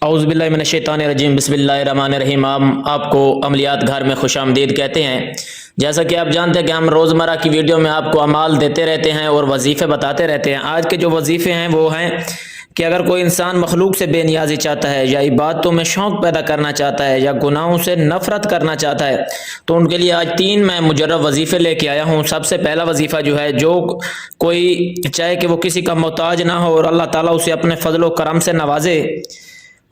اعوذ باللہ من الشیطان الرجیم بسم اللہ الرحمن الرحیم۔ آپ کو عملیات گھر میں خوش آمدید کہتے ہیں۔ جیسا کہ آپ جانتے ہیں کہ ہم روزمرہ کی ویڈیو میں آپ کو اعمال دیتے رہتے ہیں اور وظیفے بتاتے رہتے ہیں۔ آج کے جو وظیفے ہیں وہ ہیں کہ اگر کوئی انسان مخلوق سے بے نیازی چاہتا ہے یا عبادتوں میں شوق پیدا کرنا چاہتا ہے یا گناہوں سے نفرت کرنا چاہتا ہے تو ان کے لیے آج 3 میں مجرب وظیفے لے کے آیا ہوں۔ سب سے پہلا وظیفہ جو ہے، جو کوئی چاہے کہ وہ کسی کا محتاج نہ ہو اور اللہ تعالیٰ اسے اپنے فضل و کرم سے نوازے،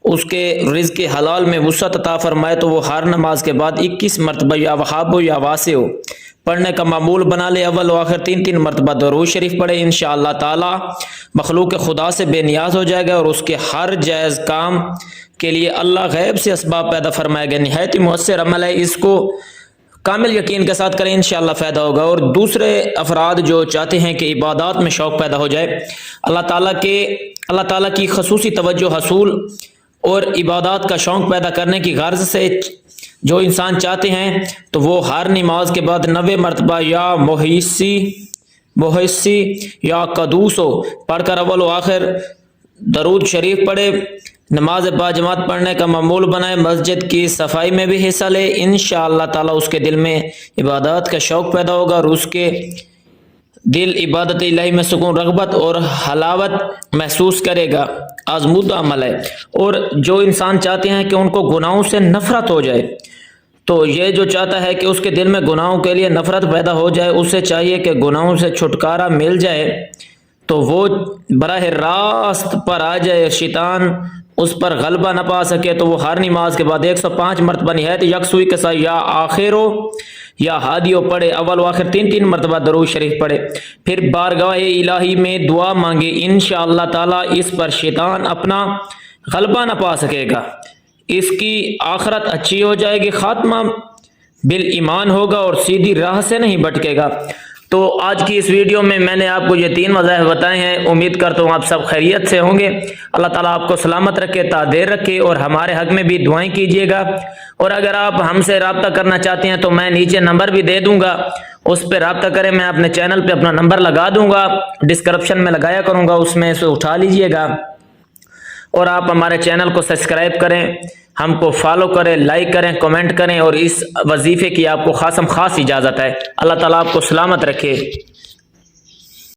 اس کے رزق حلال میں وسعت عطا فرمائے، تو وہ ہر نماز کے بعد 21 مرتبہ یا وہاب ہو یا واسع ہو پڑھنے کا معمول بنا لے۔ اول و آخر 3 مرتبہ درود شریف پڑھے، انشاءاللہ تعالی مخلوق خدا سے بے نیاز ہو جائے گا اور اس کے ہر جائز کام کے لیے اللہ غیب سے اسباب پیدا فرمائے گا۔ نہایت ہی مؤثر عمل ہے، اس کو کامل یقین کے ساتھ کریں، انشاءاللہ فائدہ ہوگا۔ اور دوسرے افراد جو چاہتے ہیں کہ عبادات میں شوق پیدا ہو جائے، اللہ تعالیٰ کی خصوصی توجہ حصول اور عبادات کا شوق پیدا کرنے کی غرض سے جو انسان چاہتے ہیں تو وہ ہر نماز کے بعد 90 مرتبہ یا محسی یا قدوس ہو پڑھ کر اول و آخر درود شریف پڑھے، نماز باجماعت پڑھنے کا معمول بنائے، مسجد کی صفائی میں بھی حصہ لے۔ انشاءاللہ تعالی اس کے دل میں عبادات کا شوق پیدا ہوگا اور اس کے دل عبادت الہی میں سکون، رغبت اور حلاوت محسوس کرے گا۔ آزمودہ عمل ہے۔ اور جو انسان چاہتے ہیں کہ ان کو گناہوں سے نفرت ہو جائے، تو یہ جو چاہتا ہے کہ اس کے دل میں گناہوں کے لیے نفرت پیدا ہو جائے، اسے چاہیے کہ گناہوں سے چھٹکارا مل جائے تو وہ براہ راست پر آ جائے، شیطان اس پر غلبہ نہ پا سکے، تو وہ ہر نماز کے بعد 105 مرتبہ نہایت یکسوئی کے ساتھ یا آخرو یا ہادیو پڑھے، اول و آخر 3 مرتبہ درود شریف پڑھے، پھر بارگاہ الہی میں دعا مانگے۔ انشاءاللہ تعالی اس پر شیطان اپنا غلبہ نہ پا سکے گا، اس کی آخرت اچھی ہو جائے گی، خاتمہ بالایمان ہوگا اور سیدھی راہ سے نہیں بھٹکے گا۔ تو آج کی اس ویڈیو میں نے آپ کو یہ 3 وظائف بتائے ہیں، امید کرتا ہوں آپ سب خیریت سے ہوں گے۔ اللہ تعالیٰ آپ کو سلامت رکھے، تا دیر رکھے، اور ہمارے حق میں بھی دعائیں کیجیے گا۔ اور اگر آپ ہم سے رابطہ کرنا چاہتے ہیں تو میں نیچے نمبر بھی دے دوں گا، اس پہ رابطہ کریں۔ میں اپنے چینل پہ اپنا نمبر لگا دوں گا، ڈسکرپشن میں لگایا کروں گا، اس میں سے اٹھا لیجیے گا۔ اور آپ ہمارے چینل کو سبسکرائب کریں، ہم کو فالو کریں، لائک کریں، کمنٹ کریں، اور اس وظیفے کی آپ کو خاص اجازت ہے۔ اللہ تعالیٰ آپ کو سلامت رکھے۔